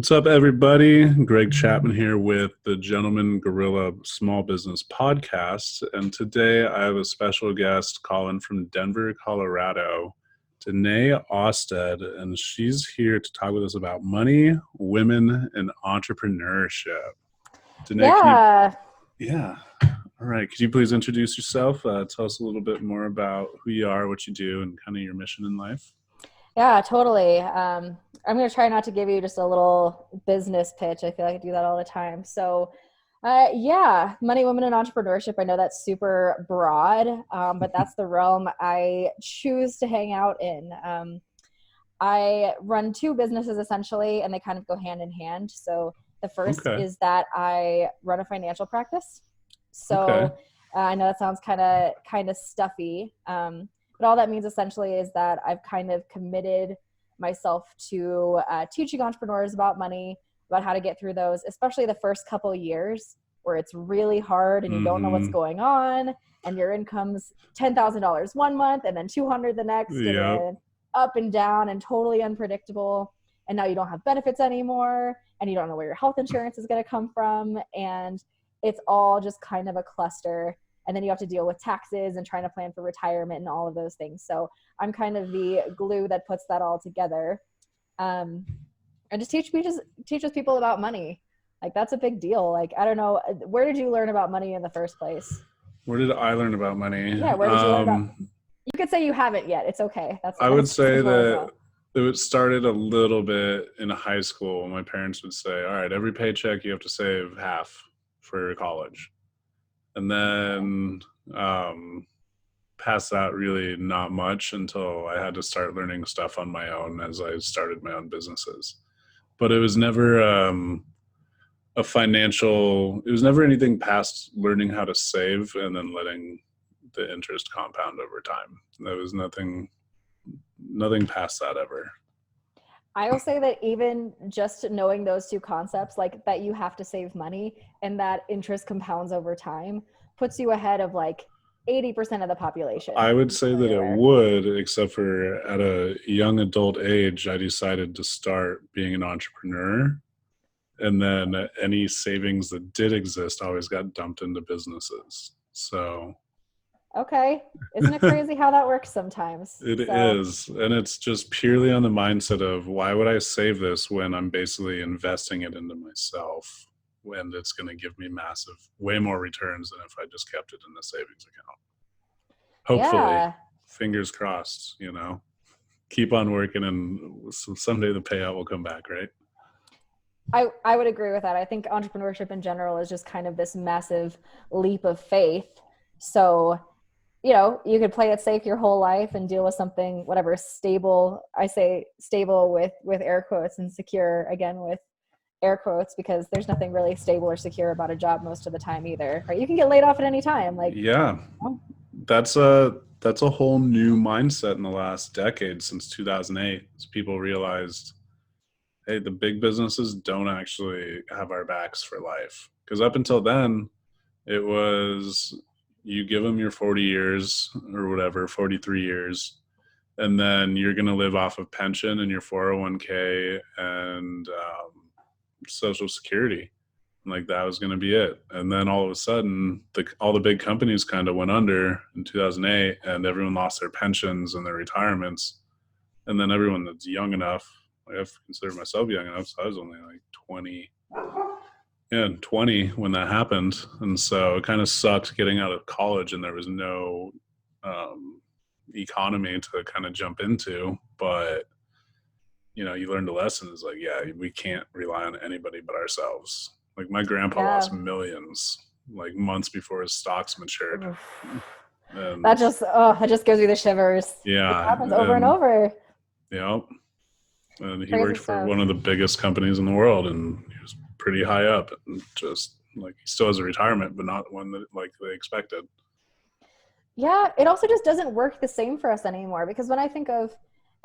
What's up, everybody? Greg Chapman here with the Gentleman Gorilla Small Business Podcast. And today I have a special guest calling from Denver, Colorado, Danae Osted. And she's here to talk with us about money, women, and entrepreneurship. Danae, Yeah, yeah. All right. Could you please introduce yourself? Tell us a little bit more about who you are, what you do, and kind of your mission in life. yeah, totally. I'm going to try not to give you just a little business pitch. I feel like I do that all the time. So, money, women, and entrepreneurship. I know that's super broad, but that's the realm I choose to hang out in. I run two businesses essentially, and they kind of go hand in hand. So the first Okay. is that I run a financial practice. Okay. So I know that sounds kind of stuffy, but all that means essentially is that I've kind of committed myself to teaching entrepreneurs about money, about how to get through those, especially the first couple of years where it's really hard and you don't know what's Mm-hmm. going on, and your income's $10,000 one month and then 200 the next, and Yep. then up and down and totally unpredictable. And now you don't have benefits anymore, and you don't know where your health insurance is going to come from, and it's all just kind of a cluster. And then you have to deal with taxes and trying to plan for retirement and all of those things. So I'm kind of the glue that puts that all together. And just teaches people about money. Like, that's a big deal. Like, I don't know, where did you learn about money in the first place? Where did I learn about money? Yeah, where did you learn about? You could say you haven't yet. It's okay. I would That's just say as well as that well. it started a little bit in high school. My parents would say, all right, every paycheck you have to save half for college. And then past that, really not much until I had to start learning stuff on my own as I started my own businesses. But it was never it was never anything past learning how to save and then letting the interest compound over time. There was nothing past that ever. I will say that even just knowing those two concepts, like that you have to save money and that interest compounds over time, puts you ahead of like 80% of the population. I would say that it Everywhere. would, except for at a young adult age, I decided to start being an entrepreneur. And then any savings that did exist always got dumped into businesses. So Okay. Isn't it crazy how that works sometimes? it So, is. And it's just purely on the mindset of why would I save this when I'm basically investing it into myself when it's going to give me way more returns than if I just kept it in the savings account. Hopefully, yeah. fingers crossed, keep on working and someday the payout will come back, right? I would agree with that. I think entrepreneurship in general is just kind of this massive leap of faith. So, you could play it safe your whole life and deal with something, whatever, stable. I say stable with air quotes, and secure again with air quotes, because there's nothing really stable or secure about a job most of the time either, right? You can get laid off at any time. Like, Yeah. That's a whole new mindset in the last decade since 2008. As people realized, hey, the big businesses don't actually have our backs for life. Because up until then, it was you give them your 40 years or whatever, 43 years, and then you're going to live off of pension and your 401k and Social Security. Like that was going to be it. And then all of a sudden, all the big companies kind of went under in 2008 and everyone lost their pensions and their retirements. And then everyone that's young enough, I have to consider myself young enough, so I was only like 20 when that happened. And so it kind of sucked getting out of college and there was no economy to kind of jump into. But, you learned a lesson is like, yeah, we can't rely on anybody but ourselves. Like my grandpa lost yeah. millions like months before his stocks matured. And That just gives me the shivers. It yeah, happens over and over. and he Crazy worked for stuff. one of the biggest companies in the world and he was pretty high up and just like he still has a retirement, but not one that like they expected. Yeah, it also just doesn't work the same for us anymore, because when I think of,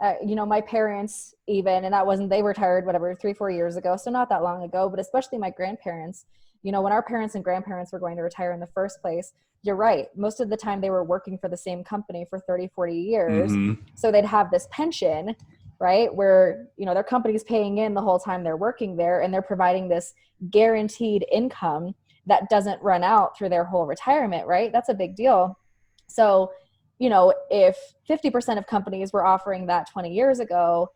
my parents even, and they retired, whatever, 3-4 years ago. So not that long ago, but especially my grandparents, when our parents and grandparents were going to retire in the first place, you're right. Most of the time they were working for the same company for 30, 40 years. Mm-hmm. So they'd have this pension right? Where, their company's paying in the whole time they're working there, and they're providing this guaranteed income that doesn't run out through their whole retirement, right? That's a big deal. So, if 50% of companies were offering that 20 years ago,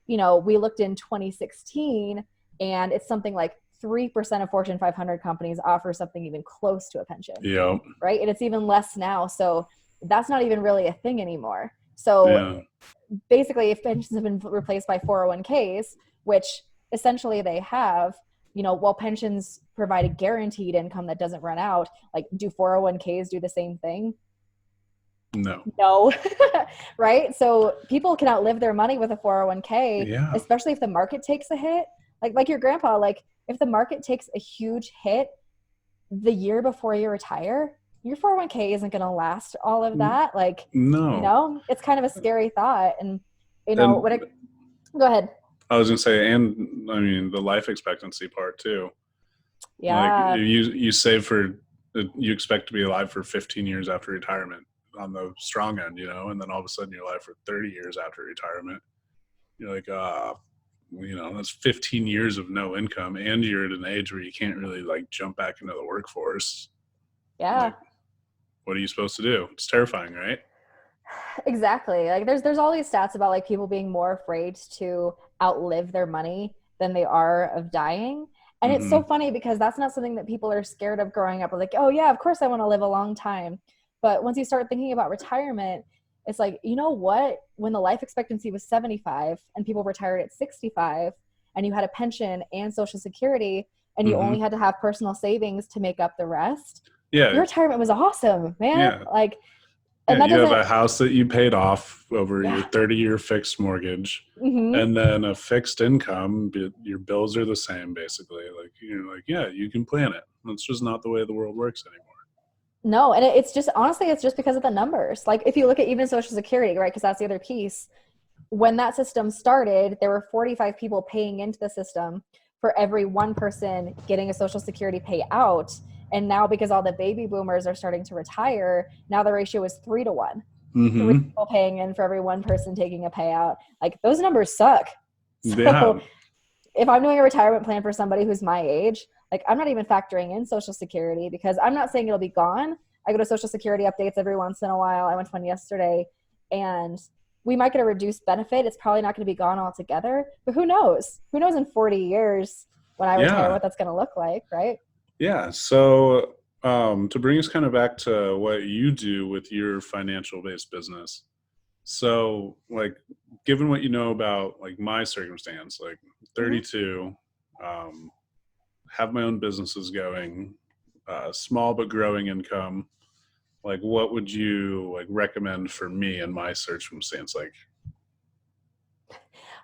we looked in 2016 and it's something like 3% of Fortune 500 companies offer something even close to a pension. Yep. Right. And it's even less now. So that's not even really a thing anymore. So basically, if pensions have been replaced by 401ks, which essentially they have, while pensions provide a guaranteed income that doesn't run out, like, do 401ks do the same thing? No. Right? So people can outlive their money with a 401k, especially if the market takes a hit. Like your grandpa, like, if the market takes a huge hit the year before you retire, your 401k isn't going to last all of that. Like, no, it's kind of a scary thought. And, go ahead. I was going to say, and I mean, the life expectancy part too. Yeah. Like, you save you expect to be alive for 15 years after retirement on the strong end, and then all of a sudden you're alive for 30 years after retirement. You're like, that's 15 years of no income, and you're at an age where you can't really like jump back into the workforce. Yeah. Like, what are you supposed to do? It's terrifying, right? Exactly. Like, there's all these stats about like people being more afraid to outlive their money than they are of dying. And it's so funny because that's not something that people are scared of growing up. Like, oh yeah, of course I want to live a long time. But once you start thinking about retirement, it's like, you know what? When the life expectancy was 75 and people retired at 65, and you had a pension and Social Security, and you only had to have personal savings to make up the rest, your retirement was awesome, man. Yeah. Like, and you have a house that you paid off over your 30-year fixed mortgage, and then a fixed income. Your bills are the same, basically. Like, you're like, yeah, you can plan it. That's just not the way the world works anymore. No, and it's just, honestly, it's just because of the numbers. Like, if you look at even Social Security, right, because that's the other piece. When that system started, there were 45 people paying into the system for every one person getting a Social Security payout. And now, because all the baby boomers are starting to retire, now the ratio is 3-1. 3 people paying in for every one person taking a payout. Like, those numbers suck. So if I'm doing a retirement plan for somebody who's my age, like, I'm not even factoring in Social Security, because I'm not saying it'll be gone. I go to Social Security updates every once in a while. I went to one yesterday, and we might get a reduced benefit. It's probably not going to be gone altogether, but who knows? Who knows in 40 years when I retire what that's going to look like, right? Yeah. So to bring us kind of back to what you do with your financial-based business. So, like, given what you know about like my circumstance, like 32, have my own businesses going, small but growing income. Like, what would you like recommend for me in my circumstance? Like,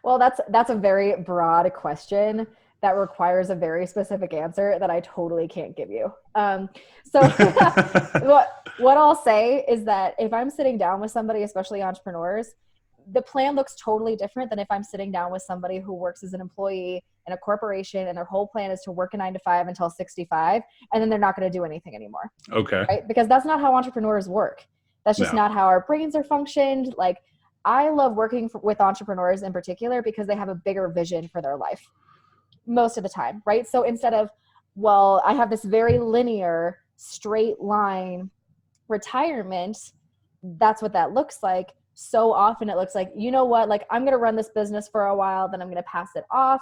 well, that's a very broad question that requires a very specific answer that I totally can't give you. So what I'll say is that if I'm sitting down with somebody, especially entrepreneurs, the plan looks totally different than if I'm sitting down with somebody who works as an employee in a corporation and their whole plan is to work a 9-to-5 until 65, and then they're not going to do anything anymore. Okay. Right? Because that's not how entrepreneurs work. That's just not how our brains are functioned. Like, I love working with entrepreneurs in particular because they have a bigger vision for their life most of the time, right? So instead of, well, I have this very linear, straight line retirement, that's what that looks like. So often it looks like, you know what, like, I'm going to run this business for a while, then I'm going to pass it off.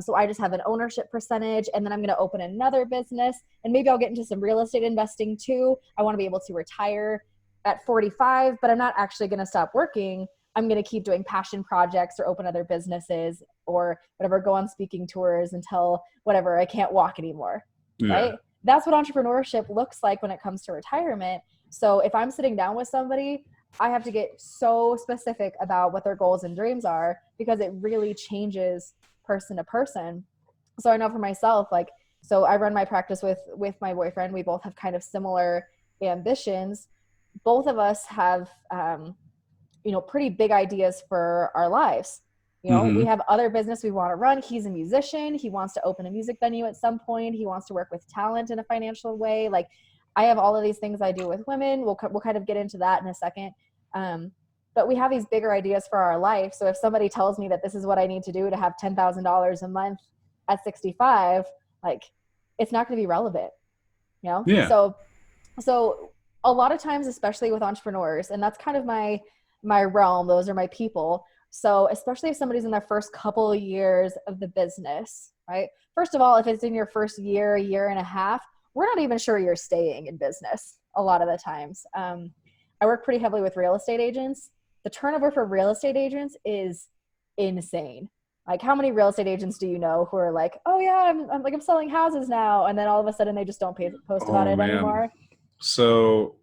So I just have an ownership percentage, and then I'm going to open another business, and maybe I'll get into some real estate investing too. I want to be able to retire at 45, but I'm not actually going to stop working. I'm going to keep doing passion projects or open other businesses or whatever, go on speaking tours until whatever, I can't walk anymore, right? That's what entrepreneurship looks like when it comes to retirement. So if I'm sitting down with somebody, I have to get so specific about what their goals and dreams are, because it really changes person to person. So I know for myself, like, so I run my practice with my boyfriend. We both have kind of similar ambitions. Both of us have, pretty big ideas for our lives. We have other business we want to run. He's a musician. He wants to open a music venue at some point. He wants to work with talent in a financial way. Like, I have all of these things I do with women. We'll kind of get into that in a second. but we have these bigger ideas for our life. So if somebody tells me that this is what I need to do to have $10,000 a month at 65, like it's not going to be relevant, you know? Yeah. So a lot of times, especially with entrepreneurs, and that's kind of my realm, those are my people. So especially if somebody's in their first couple of years of the business, right? First of all, if it's in your first year, year and a half, we're not even sure you're staying in business a lot of the times. I work pretty heavily with real estate agents. The turnover for real estate agents is insane. Like, how many real estate agents do you know who are like, oh yeah, I'm selling houses now, and then all of a sudden they just don't post about it anymore? So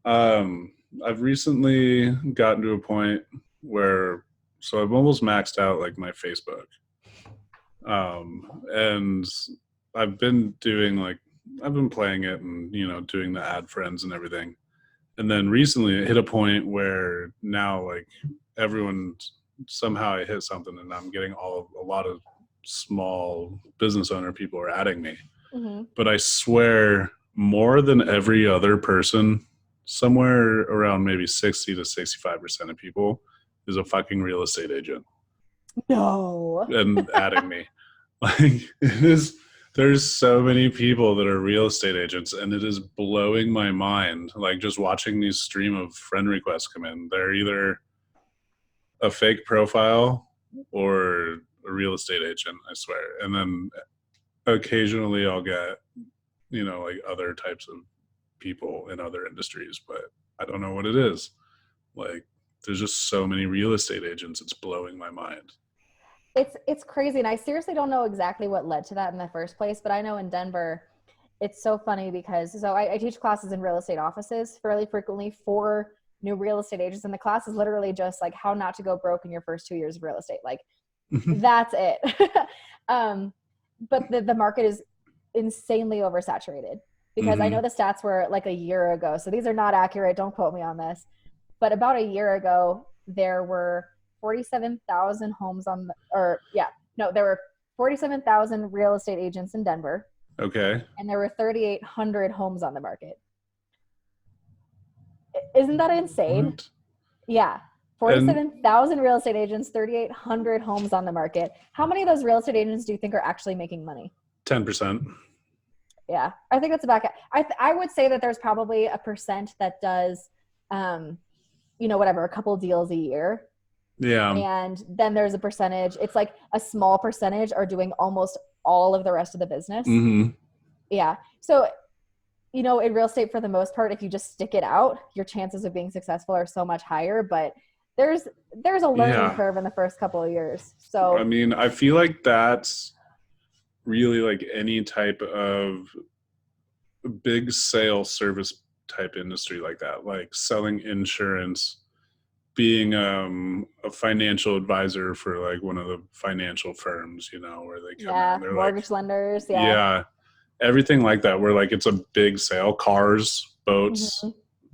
I've recently gotten to a point where, so I've almost maxed out like my Facebook. And I've been playing it and, doing the ad friends and everything. And then recently it hit a point where now like everyone, somehow I hit something and I'm getting a lot of small business owner people are adding me. Mm-hmm. But I swear more than every other person, somewhere around maybe 60 to 65% of people is a fucking real estate agent. No. And adding me. Like, there's so many people that are real estate agents, and it is blowing my mind. Like, just watching these stream of friend requests come in, they're either a fake profile or a real estate agent, I swear. And then occasionally I'll get, like other types of people in other industries, but I don't know what it is. Like, there's just so many real estate agents, it's blowing my mind. It's crazy, and I seriously don't know exactly what led to that in the first place, but I know in Denver, it's so funny because I teach classes in real estate offices fairly frequently for new real estate agents, and the class is literally just like how not to go broke in your first 2 years of real estate. Like, that's it. But the market is insanely oversaturated because I know the stats were like a year ago, so these are not accurate, don't quote me on this, but about a year ago there were 47,000 homes there were 47,000 real estate agents in Denver. Okay. And there were 3,800 homes on the market. Isn't that insane? What? Yeah. 47,000 real estate agents, 3,800 homes on the market. How many of those real estate agents do you think are actually making money? 10%. Yeah. I think that's about it. I would say that there's probably a percent that does, a couple deals a year. Yeah. And then there's a percentage, it's like a small percentage are doing almost all of the rest of the business. Mm-hmm. Yeah. So, in real estate, for the most part, if you just stick it out, your chances of being successful are so much higher, but there's a learning curve in the first couple of years. So, I mean, I feel like that's really like any type of big sale service type industry like that, like selling insurance, being a financial advisor for like one of the financial firms, where they come in, they're mortgage lenders. Yeah. Everything like that, where like it's a big sale, cars, boats,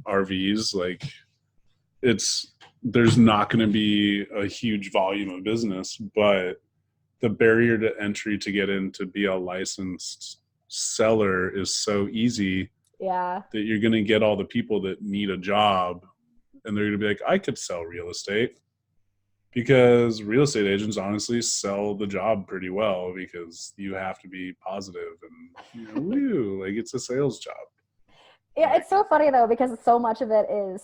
RVs, like there's not going to be a huge volume of business, but the barrier to entry to get in to be a licensed seller is so easy that you're going to get all the people that need a job, and they're going to be like, I could sell real estate, because real estate agents honestly sell the job pretty well, because you have to be positive and like it's a sales job. Yeah, it's so funny though, because so much of it is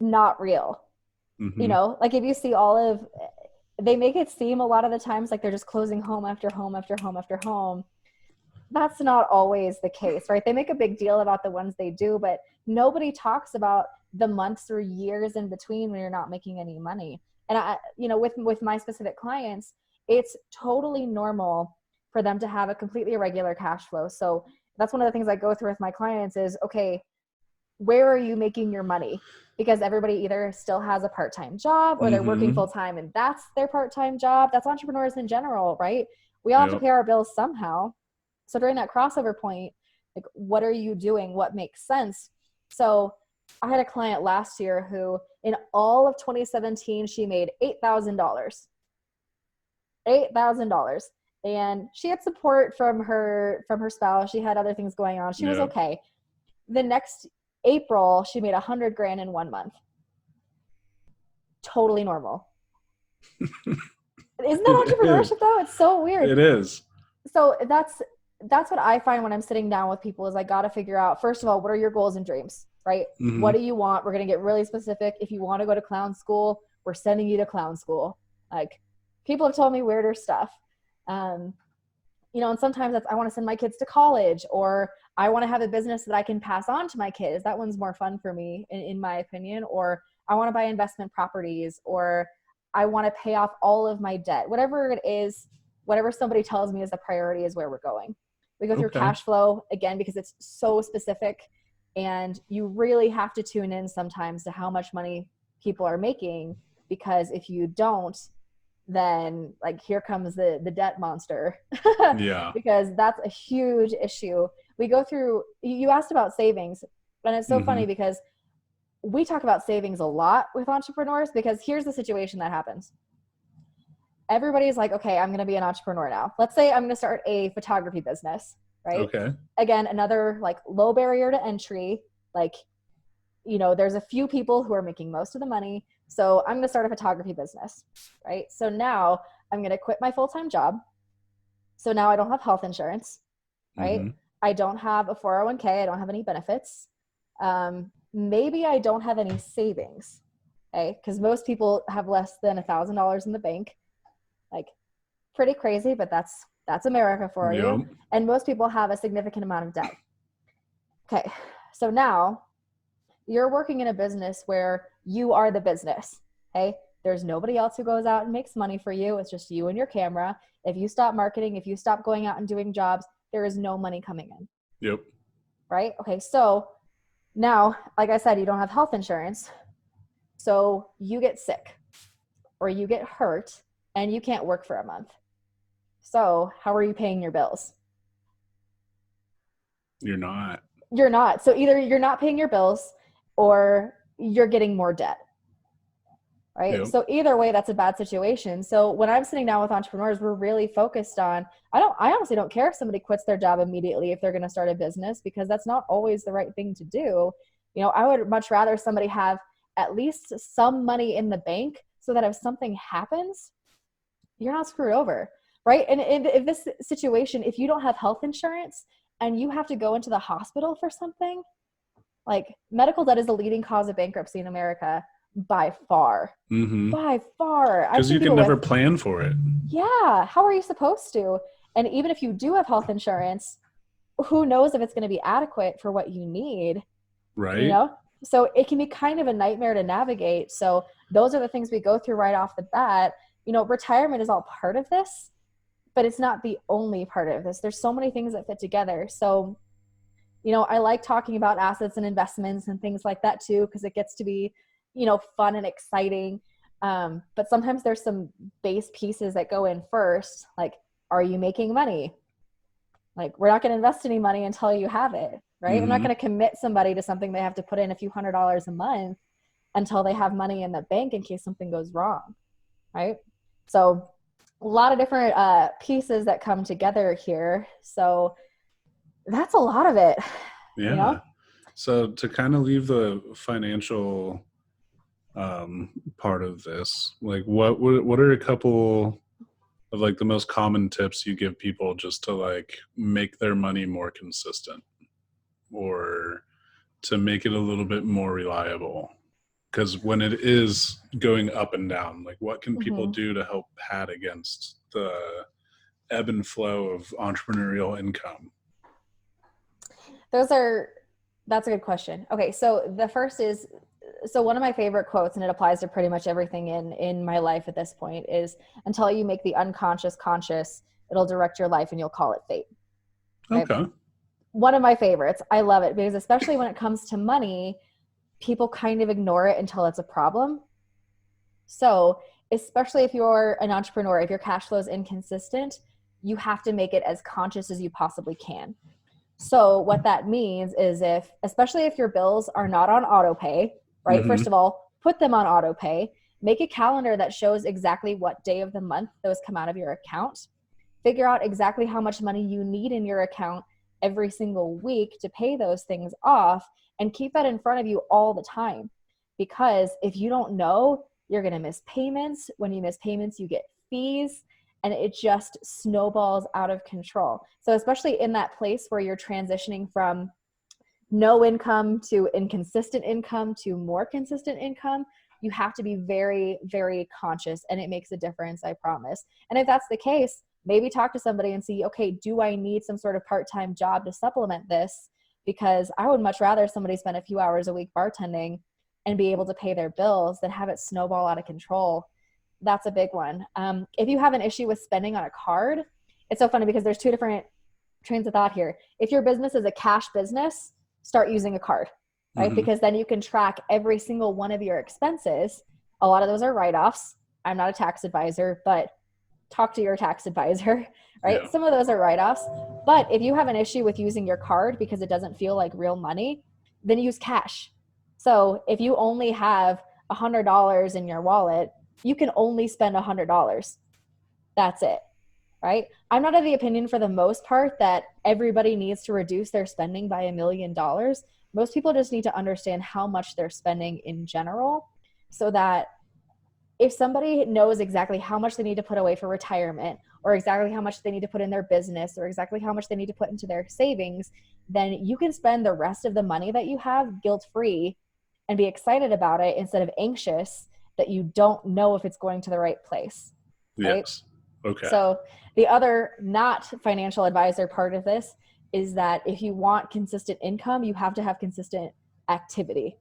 not real. Like if you see they make it seem a lot of the times like they're just closing home after home after home after home. That's not always the case, right? They make a big deal about the ones they do, but nobody talks about the months or years in between when you're not making any money. And with my specific clients, it's totally normal for them to have a completely irregular cash flow. So that's one of the things I go through with my clients is, okay, where are you making your money? Because everybody either still has a part-time job or they're working full-time and that's their part-time job. That's entrepreneurs in general, right? We all have to pay our bills somehow. So during that crossover point, like, what are you doing? What makes sense? So I had a client last year who in all of 2017, she made $8,000. $8,000. And she had support from her spouse. She had other things going on. She was okay. The next April, she made $100,000 in 1 month. totally normal. Isn't that It is. entrepreneurship though? It's so weird. It is. So that's what I find when I'm sitting down with people is I got to figure out, first of all, what are your goals and dreams, right? What Hmm. do you want? We're going to get really specific. If you want to go to clown school, we're sending you to clown school. Like, people have told me weirder stuff. Um, and sometimes I want to send my kids to college, or I want to have a business that I can pass on to my kids. That one's more fun for me, in my opinion. Or I want to buy investment properties, or I want to pay off all of my debt. Whatever it is, whatever somebody tells me is the priority is where we're going. We go through Okay. cash flow again because it's so specific, and you really have to tune in sometimes to how much money people are making, because if you don't, then like here comes the debt monster. Yeah. Because that's a huge issue. We go through, you asked about savings, and it's so funny Hmm. because we talk about savings a lot with entrepreneurs, because here's the situation that happens. Everybody's like, okay, I'm going to be an entrepreneur now. Let's say I'm going to start a photography business, right? Okay. Again, another like low barrier to entry. Like, there's a few people who are making most of the money. So I'm going to start a photography business, right? So now I'm going to quit my full-time job. So now I don't have health insurance, right? Hmm. I don't have a 401k. I don't have any benefits. Maybe I don't have any savings, okay? Because most people have less than $1,000 in the bank. Like, pretty crazy, but that's America for you. Yep. And most people have a significant amount of debt. Okay, so now you're working in a business where you are the business. Okay, there's nobody else who goes out and makes money for you. It's just you and your camera. If you stop marketing, if you stop going out and doing jobs, there is no money coming in, Yep. right? Okay, so now, like I said, you don't have health insurance, so you get sick or you get hurt and you can't work for a month. So how are you paying your bills? You're not. You're not. So either you're not paying your bills or you're getting more debt, right? Yep. So either way, that's a bad situation. So when I'm sitting down with entrepreneurs, we're really focused on, I honestly don't care if somebody quits their job immediately if they're going to start a business, because that's not always the right thing to do. I would much rather somebody have at least some money in the bank so that if something happens, you're not screwed over, right? And if this situation, if you don't have health insurance and you have to go into the hospital for something, like, medical debt is the leading cause of bankruptcy in America by far. Hmm. By far. I've Because seen you can people with, never plan for it. yeah, how are you supposed to? And even if you do have health insurance, who knows if it's going to be adequate for what you need, you Right. know? So it can be kind of a nightmare to navigate. So those are the things we go through right off the bat. Retirement is all part of this, but it's not the only part of this. There's so many things that fit together. So, I like talking about assets and investments and things like that too, because it gets to be, fun and exciting. But sometimes there's some base pieces that go in first. Like, are you making money? Like, we're not going to invest any money until you have it, right? I'm not Hmm. going to commit somebody to something they have to put in a few $100s a month until they have money in the bank in case something goes wrong, right? So a lot of different pieces that come together here. So that's a lot of it, you Yeah. know? So to kind of leave the financial part of this, like what are a couple of like the most common tips you give people just to like make their money more consistent or to make it a little bit more reliable? Because when it is going up and down, like what can people Mm-hmm. do to help pad against the ebb and flow of entrepreneurial income? Those are, that's a good question. Okay, so the first is, so one of my favorite quotes, and it applies to pretty much everything in my life at this point, is until you make the unconscious conscious, it'll direct your life and you'll call it fate. Okay. Okay. One of my favorites. I love it because especially when it comes to money, people kind of ignore it until it's a problem. So, especially if you're an entrepreneur, if your cash flow is inconsistent, you have to make it as conscious as you possibly can. So what that means is especially if your bills are not on auto pay, right? First Hmm. of all, put them on auto pay. Make a calendar that shows exactly what day of the month those come out of your account. Figure out exactly how much money you need in your account every single week to pay those things off, and keep that in front of you all the time. Because if you don't know, You're going to miss payments. When you miss payments, you get fees, and it just snowballs out of control. So especially in that place where you're transitioning from no income to inconsistent income to more consistent income, you have to be very, very conscious, and it makes a difference, I promise. And if that's the case, maybe talk to somebody and see, okay, do I need some sort of part-time job to supplement this? Because I would much rather somebody spend a few hours a week bartending and be able to pay their bills than have it snowball out of control. That's a big one. If you have an issue with spending on a card, it's so funny because there's two different trains of thought here. If your business is a cash business, start using a card, right? Because then you can track every single one of your expenses. A lot of those are write-offs. I'm not a tax advisor, but talk to your tax advisor, right? Yeah. Some of those are write-offs. But if you have an issue with using your card because it doesn't feel like real money, then use cash. So if you only have $100 in your wallet, you can only spend $100. That's it, right? I'm not of the opinion for the most part that everybody needs to reduce their spending by $1 million. Most people just need to understand how much they're spending in general, so that if somebody knows exactly how much they need to put away for retirement, or exactly how much they need to put in their business, or exactly how much they need to put into their savings, then you can spend the rest of the money that you have guilt-free and be excited about it instead of anxious that you don't know if it's going to the right place. Right? Yes. Okay. So the other not financial advisor part of this is that if you want consistent income, you have to have consistent activity,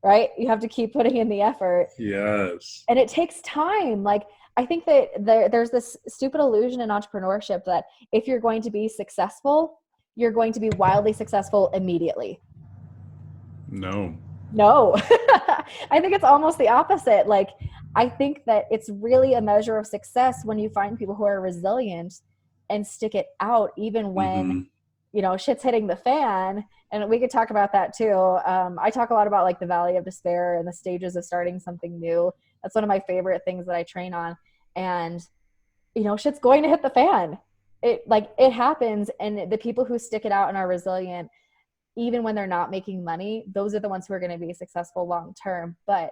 right? You have to keep putting in the effort. Yes. And it takes time. Like, I think that there's this stupid illusion in entrepreneurship that if you're going to be successful, you're going to be wildly successful immediately. No. I think it's almost the opposite. Like, I think that it's really a measure of success when you find people who are resilient and stick it out even when, shit's hitting the fan. And we could talk about that too. I talk a lot about like the valley of despair and the stages of starting something new. That's one of my favorite things that I train on. And, shit's going to hit the fan. It happens. And the people who stick it out and are resilient, even when they're not making money, those are the ones who are going to be successful long term. But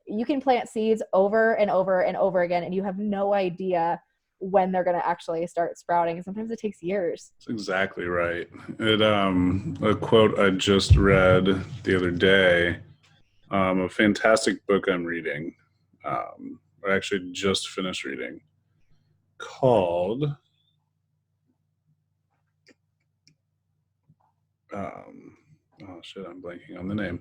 you can plant seeds over and over and over again, and you have no idea when they're going to actually start sprouting. And sometimes it takes years. That's exactly right. A quote I just read the other day, a fantastic book I'm reading, I actually just finished reading, called I'm blanking on the name,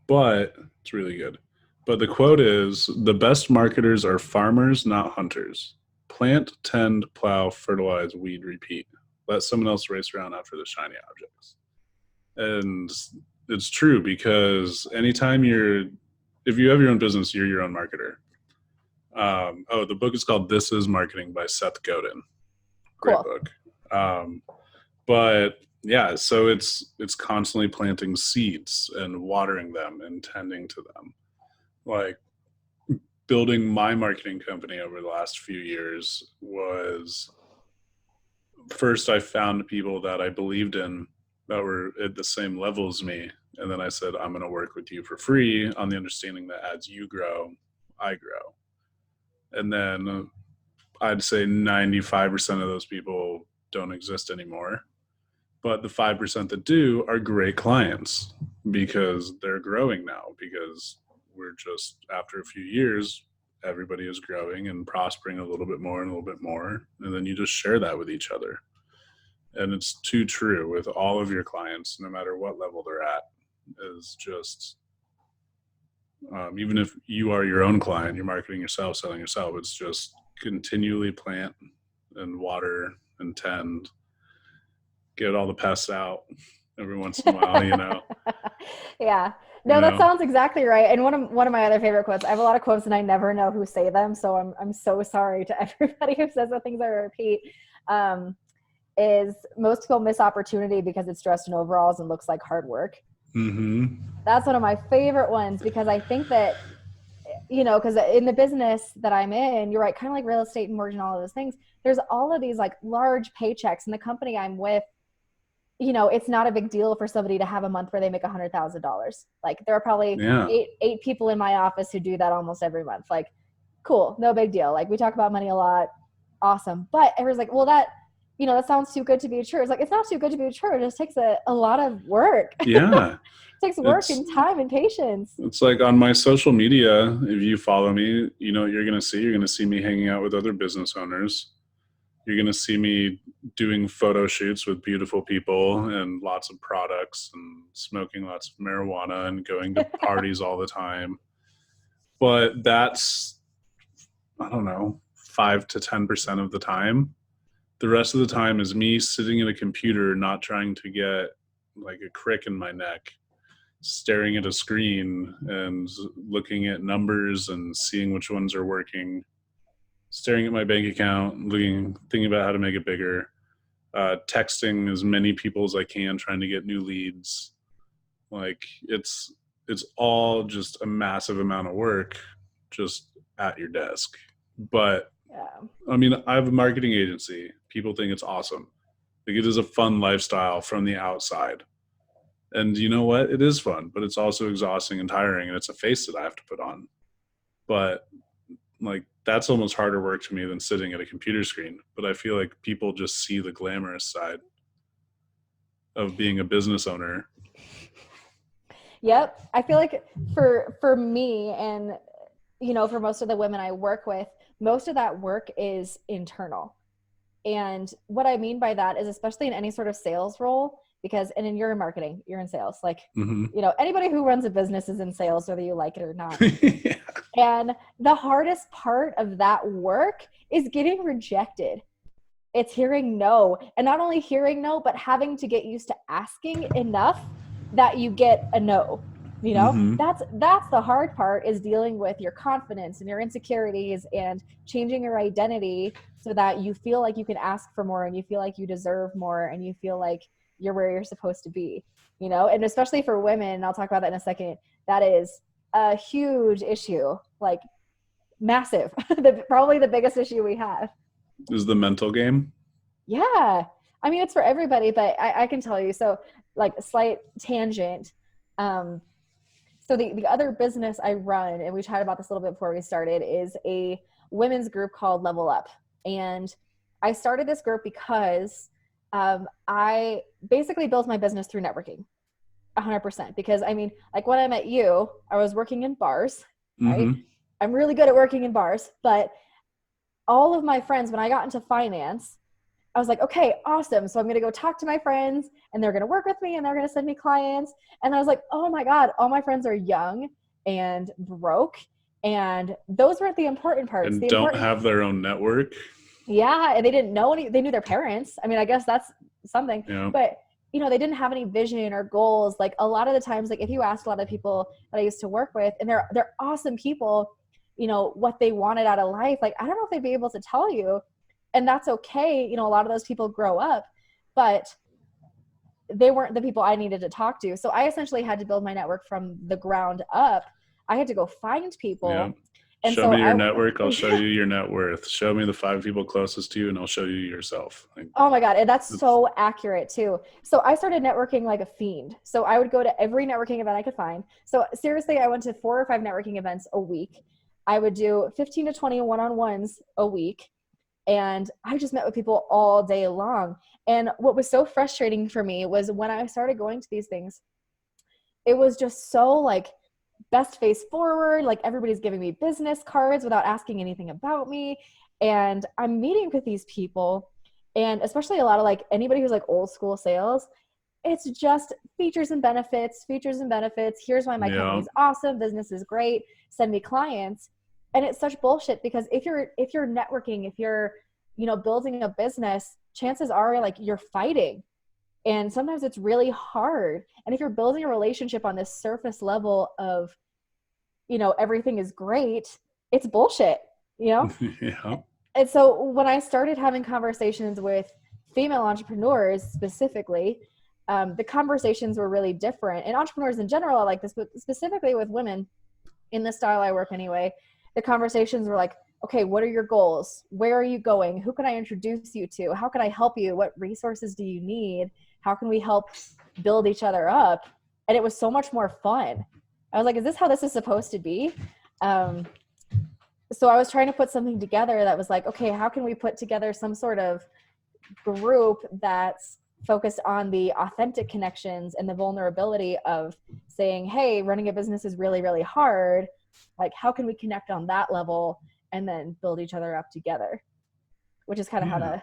but it's really good. But the quote is, "The best marketers are farmers, not hunters. Plant, tend, plow, fertilize, weed, repeat. Let someone else race around after the shiny objects." And it's true, because anytime if you have your own business, you're your own marketer. The book is called This Is Marketing by Seth Godin. Great book. But yeah, so it's constantly planting seeds and watering them and tending to them. Like, building my marketing company over the last few years was, first I found people that I believed in that were at the same level as me. And then I said, I'm going to work with you for free on the understanding that as you grow, I grow. And then I'd say 95% of those people don't exist anymore. But the 5% that do are great clients, because they're growing now, because we're just, after a few years, everybody is growing and prospering a little bit more and a little bit more. And then you just share that with each other. And it's too true with all of your clients, no matter what level they're at, is just, even if you are your own client, you're marketing yourself, selling yourself, it's just continually plant and water and tend, get all the pests out every once in a while, Yeah. No, that sounds exactly right. And one of my other favorite quotes, I have a lot of quotes and I never know who say them, so I'm so sorry to everybody who says the things I repeat, is most people miss opportunity because it's dressed in overalls and looks like hard work. Mm-hmm. That's one of my favorite ones, because I think that, because in the business that I'm in, you're right, kind of like real estate and mortgage and all of those things, there's all of these like large paychecks, and the company I'm with, it's not a big deal for somebody to have a month where they make $100,000. Like there are probably Yeah. eight people in my office who do that almost every month. Like, cool, no big deal. Like we talk about money a lot. Awesome. But everyone's like, well, that sounds too good to be true. It's like, it's not too good to be true. It just takes a lot of work. Yeah. It takes work It's and time and patience. it's like on my social media, if you follow me, you know what you're gonna see. You're gonna see me hanging out with other business owners. You're gonna see me doing photo shoots with beautiful people and lots of products and smoking lots of marijuana and going to parties all the time. But that's, I don't know, 5 to 10% of the time. The rest of the time is me sitting at a computer, not trying to get like a crick in my neck, staring at a screen and looking at numbers and seeing which ones are working, staring at my bank account, thinking about how to make it bigger, texting as many people as I can, trying to get new leads. Like it's all just a massive amount of work just at your desk. But Yeah. I mean, I have a marketing agency. People think it's awesome. Like it is a fun lifestyle from the outside. And you know what? It is fun, but it's also exhausting and tiring, and it's a face that I have to put on. But like that's almost harder work to me than sitting at a computer screen. But I feel like people just see the glamorous side of being a business owner. Yep. I feel like for me and for most of the women I work with, most of that work is internal. And what I mean by that is, especially in any sort of sales role, and then you're in marketing, you're in sales, like, Mm-hmm. Anybody who runs a business is in sales, whether you like it or not. Yeah. And the hardest part of that work is getting rejected. It's hearing no. And not only hearing no, but having to get used to asking enough that you get a no. Mm-hmm. That's the hard part, is dealing with your confidence and your insecurities and changing your identity so that you feel like you can ask for more and you feel like you deserve more and you feel like you're where you're supposed to be, and especially for women, I'll talk about that in a second, that is a huge issue, like massive. Probably the biggest issue we have. Is the mental game. Yeah. I mean, it's for everybody, but I can tell you. So, like, a slight tangent. So the other business I run, and we chatted about this a little bit before we started, is a women's group called Level Up. And I started this group because I basically built my business through networking 100%. Because I mean, like when I met you, I was working in bars, right? Mm-hmm. I'm really good at working in bars, but all of my friends, when I got into finance, I was like, okay, awesome. So I'm going to go talk to my friends and they're going to work with me and they're going to send me clients. And I was like, oh my God, all my friends are young and broke. And those weren't the important parts. And don't have their own network. Yeah. And they didn't know they knew their parents. I mean, I guess that's something, Yeah. but they didn't have any vision or goals. Like a lot of the times, like if you asked a lot of people that I used to work with, and they're awesome people, what they wanted out of life, like, I don't know if they'd be able to tell you. And that's okay. A lot of those people grow up, but they weren't the people I needed to talk to. So I essentially had to build my network from the ground up. I had to go find people. Yeah. And show so me your network. I'll show you your net worth. Show me the 5 people closest to you and I'll show you yourself. Like, oh my God. And that's so accurate too. So I started networking like a fiend. So I would go to every networking event I could find. So seriously, I went to 4 or 5 networking events a week. I would do 15 to 20 one-on-ones a week. And I just met with people all day long. And what was so frustrating for me was when I started going to these things, it was just so like best face forward. Like everybody's giving me business cards without asking anything about me. And I'm meeting with these people, and especially a lot of like anybody who's like old school sales, it's just features and benefits. Here's why my company's awesome. Business is great. Send me clients. And it's such bullshit, because if you're networking, if you're, building a business, chances are like you're fighting. And sometimes it's really hard. And if you're building a relationship on this surface level of, everything is great, it's bullshit, Yeah. And so when I started having conversations with female entrepreneurs specifically, the conversations were really different. And entrepreneurs in general are like this, but specifically with women in the style I work anyway, the conversations were like, okay, what are your goals? Where are you going? Who can I introduce you to? How can I help you? What resources do you need? How can we help build each other up? And it was so much more fun. I was like, is this how this is supposed to be? So I was trying to put something together that was like, okay, how can we put together some sort of group that's focused on the authentic connections and the vulnerability of saying, hey, running a business is really, really hard. Like, how can we connect on that level and then build each other up together? Which is kind of how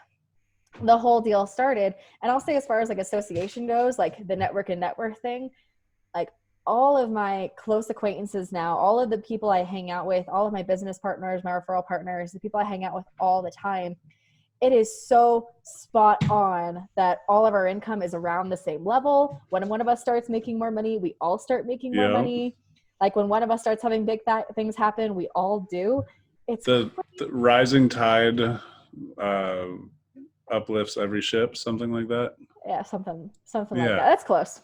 the whole deal started. And I'll say, as far as like association goes, like the network and network thing, like all of my close acquaintances now, all of the people I hang out with, all of my business partners, my referral partners, the people I hang out with all the time, it is so spot on that all of our income is around the same level. When one of us starts making more money, we all start making more money. Like when one of us starts having big things happen, we all do. It's the rising tide uplifts every ship, something like that. Yeah, something like that. That's close.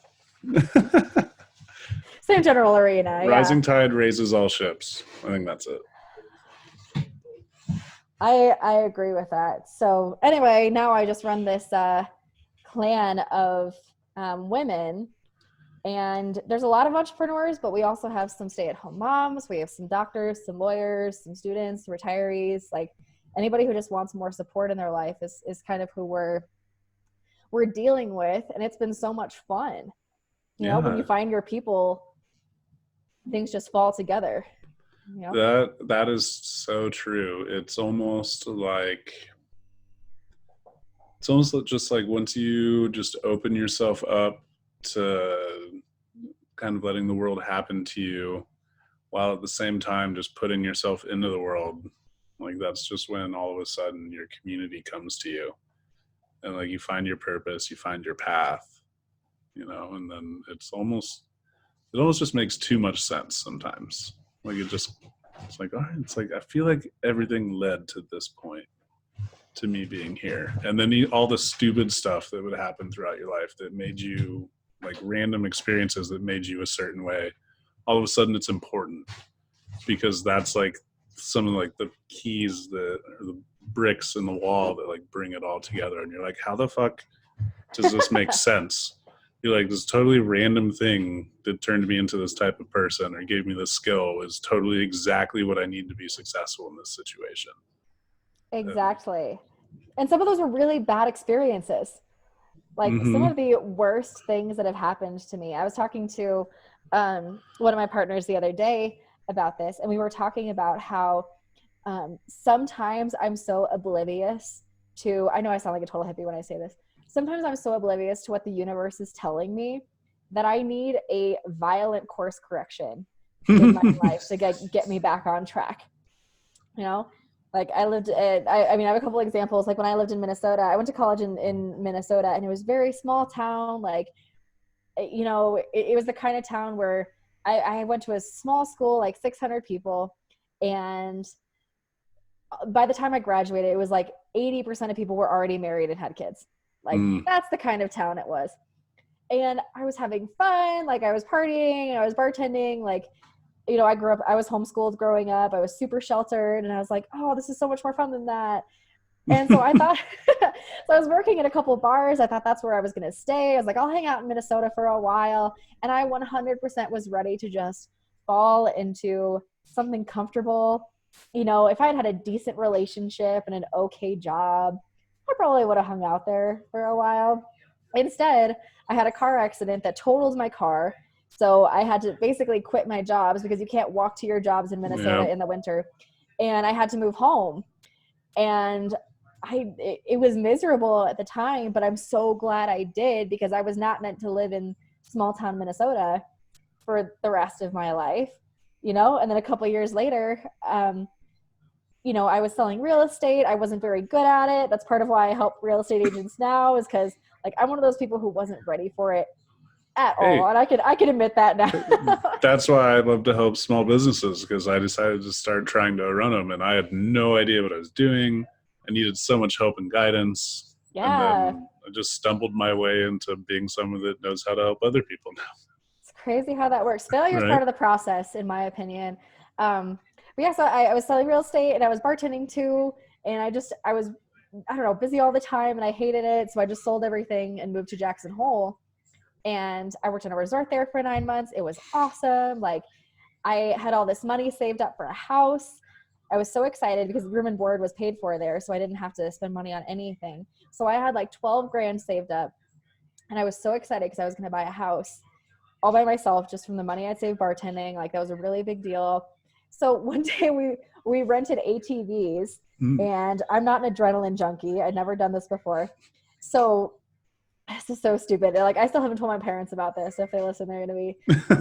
Same general arena. Rising tide raises all ships. I think that's it. I agree with that. So anyway, now I just run this clan of women, and there's a lot of entrepreneurs, but we also have some stay-at-home moms. We have some doctors, some lawyers, some students, retirees. Like anybody who just wants more support in their life is kind of who we're dealing with, and it's been so much fun. You know, when you find your people, things just fall together. You know? That is so true. It's almost just like once you just open yourself up to kind of letting the world happen to you, while at the same time just putting yourself into the world, like that's just when all of a sudden your community comes to you, and like you find your purpose, you find your path, you know, and then it almost just makes too much sense sometimes. Like it's like, all right, it's like I feel like everything led to this point, to me being here. And then all the stupid stuff that would happen throughout your life that made you, like random experiences that made you a certain way, all of a sudden it's important, because that's like some of like the keys or the bricks in the wall that like bring it all together. And you're like, how the fuck does this make sense? You're like, this totally random thing that turned me into this type of person or gave me this skill is totally exactly what I need to be successful in this situation. Exactly. And some of those were really bad experiences. Like some of the worst things that have happened to me. I was talking to one of my partners the other day about this, and we were talking about how sometimes I'm so oblivious to, I know I sound like a total hippie when I say this, sometimes I'm so oblivious to what the universe is telling me that I need a violent course correction in my life to get me back on track. You know, like I mean, I have a couple examples. Like when I lived in Minnesota, I went to college in Minnesota, and it was very small town. Like, you know, it was the kind of town where I went to a small school, like 600 people. And by the time I graduated, it was like 80% of people were already married and had kids. Like that's the kind of town it was. And I was having fun. Like I was partying and I was bartending. Like, you know, I was homeschooled growing up. I was super sheltered, and I was like, oh, this is so much more fun than that. And so I thought, so I was working at a couple of bars. I thought that's where I was going to stay. I was like, I'll hang out in Minnesota for a while. And I 100% was ready to just fall into something comfortable. You know, if I had a decent relationship and an okay job, I probably would have hung out there for a while. Instead, I had a car accident that totaled my car. So I had to basically quit my jobs because you can't walk to your jobs in Minnesota in the winter. And I had to move home. And it was miserable at the time, but I'm so glad I did, because I was not meant to live in small town Minnesota for the rest of my life, you know? And then a couple of years later, you know, I was selling real estate. I wasn't very good at it. That's part of why I help real estate agents now, is because like I'm one of those people who wasn't ready for it at all. And I can admit that now. That's why I love to help small businesses, because I decided to start trying to run them, and I had no idea what I was doing. I needed so much help and guidance. Yeah. And then I just stumbled my way into being someone that knows how to help other people now. It's crazy how that works. Failure is part of the process, in my opinion. But yeah, so I was selling real estate and I was bartending too. And I was I don't know, busy all the time and I hated it. So I just sold everything and moved to Jackson Hole. And I worked in a resort there for 9 months. It was awesome. Like I had all this money saved up for a house. I was so excited because room and board was paid for there. So I didn't have to spend money on anything. So I had like 12 grand saved up. And I was so excited because I was going to buy a house all by myself just from the money I'd saved bartending. Like that was a really big deal. So one day we rented ATVs, and I'm not an adrenaline junkie. I'd never done this before. So this is so stupid. Like I still haven't told my parents about this. So if they listen, they're going to be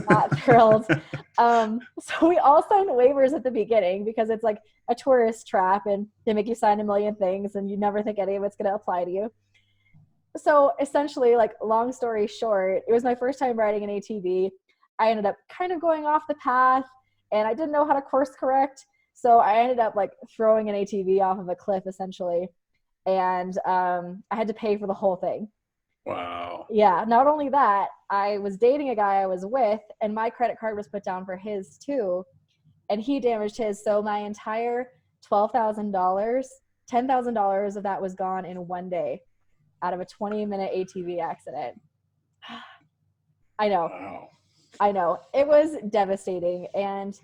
not thrilled. So we all signed waivers at the beginning because it's like a tourist trap and they make you sign a million things and you never think any of it's going to apply to you. So essentially, like long story short, it was my first time riding an ATV. I ended up kind of going off the path and I didn't know how to course correct. So I ended up like throwing an ATV off of a cliff essentially. And I had to pay for the whole thing. Wow. Yeah. Not only that, I was dating a guy I was with and my credit card was put down for his too. And he damaged his. So my entire $12,000, $10,000 of that was gone in one day out of a 20-minute ATV accident. I know. Wow. I know. It was devastating. And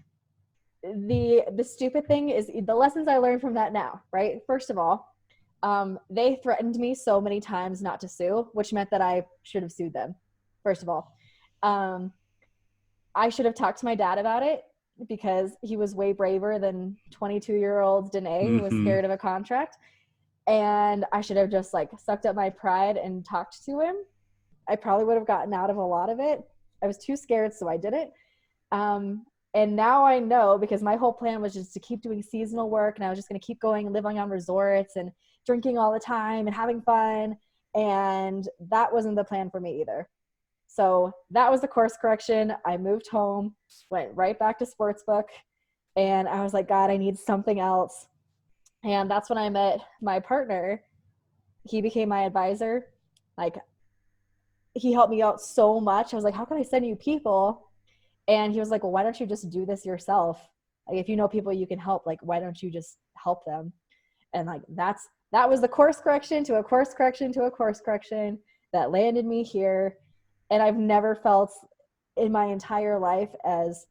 the stupid thing is the lessons I learned from that now, right? First of all, they threatened me so many times not to sue, which meant that I should have sued them. First of all, I should have talked to my dad about it because he was way braver than 22-year-old Danae, who was scared of a contract. And I should have just like sucked up my pride and talked to him. I probably would have gotten out of a lot of it. I was too scared, so I didn't. And now I know because my whole plan was just to keep doing seasonal work and I was just going to keep going and living on resorts and drinking all the time and having fun. And that wasn't the plan for me either. So that was the course correction. I moved home, went right back to sportsbook, and I was like, God, I need something else. And that's when I met my partner. He became my advisor. Like, he helped me out so much. I was like, how can I send you people? And he was like, well, why don't you just do this yourself? Like, if you know people you can help, like, why don't you just help them? And like, that was the course correction to a course correction to a course correction that landed me here. And I've never felt in my entire life as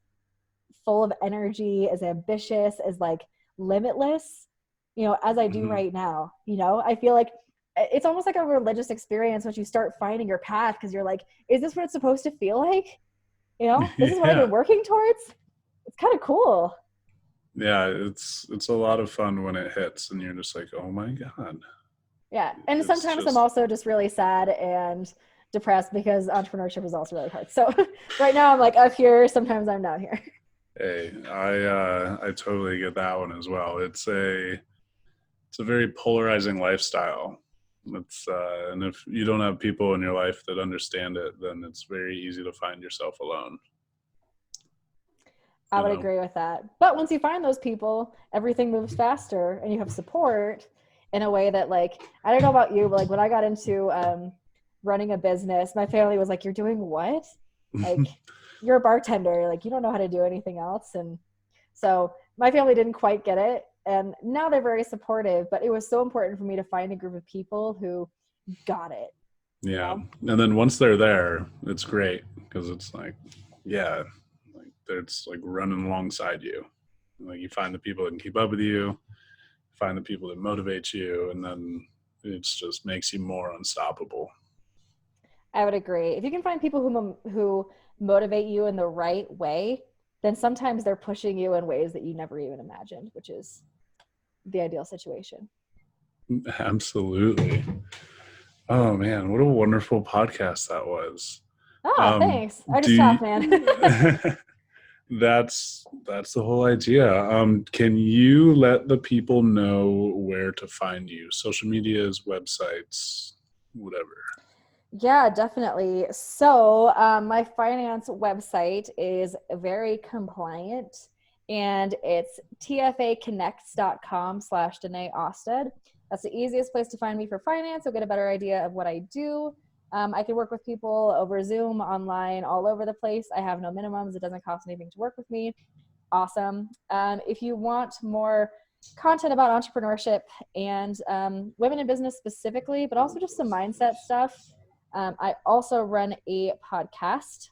full of energy, as ambitious, as like limitless, you know, as I do right now. You know, I feel like it's almost like a religious experience once you start finding your path, because you're like, is this what it's supposed to feel like? You know, this is what I've been working towards. It's kind of cool. Yeah, it's a lot of fun when it hits and you're just like, oh my God. Yeah. And sometimes I'm also just really sad and depressed because entrepreneurship is also really hard. So right now I'm like up here, sometimes I'm down here. Hey, I totally get that one as well. It's a very polarizing lifestyle. And if you don't have people in your life that understand it, then it's very easy to find yourself alone. I would agree with that. But once you find those people, everything moves faster and you have support in a way that, like, I don't know about you, but like when I got into running a business, my family was like, you're doing what? Like, you're a bartender, like you don't know how to do anything else. And so my family didn't quite get it. And now they're very supportive, but it was so important for me to find a group of people who got it. Yeah. You know? And then once they're there, it's great because it's like, yeah, like it's like running alongside you. Like you find the people that can keep up with you, find the people that motivate you, and then it just makes you more unstoppable. I would agree. If you can find people who motivate you in the right way, then sometimes they're pushing you in ways that you never even imagined, which is the ideal situation. Absolutely. Oh man, what a wonderful podcast that was. Oh, thanks. I just talked, man. That's the whole idea. Can you let the people know where to find you? Social medias, websites, whatever. Yeah, definitely. So my finance website is very compliant, and it's tfaconnects.com/Danae Osted. That's the easiest place to find me for finance. You'll get a better idea of what I do. I can work with people over Zoom, online, all over the place. I have no minimums. It doesn't cost anything to work with me. Awesome. If you want more content about entrepreneurship and women in business specifically, but also just some mindset stuff. I also run a podcast,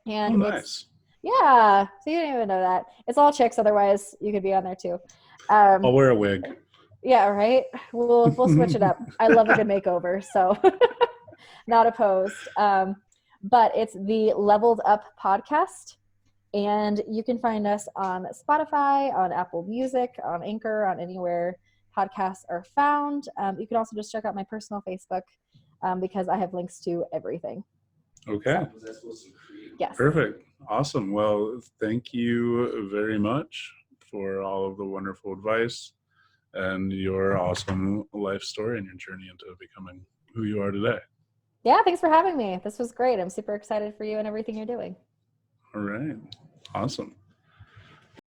and Oh, it's nice. yeah. So you didn't even know that. It's all chicks. Otherwise, you could be on there too. I'll Um, wear a wig. yeah, right. We'll switch it up. I love a good makeover, so not opposed. But it's the Leveled Up podcast. And you can find us on Spotify, on Apple Music, on Anchor, on anywhere podcasts are found. You can also just check out my personal Facebook because I have links to everything. Okay. Yes. Perfect. Awesome. Well, thank you very much for all of the wonderful advice and your awesome life story and your journey into becoming who you are today. Yeah, thanks for having me. This was great. I'm super excited for you and everything you're doing. All right. Awesome.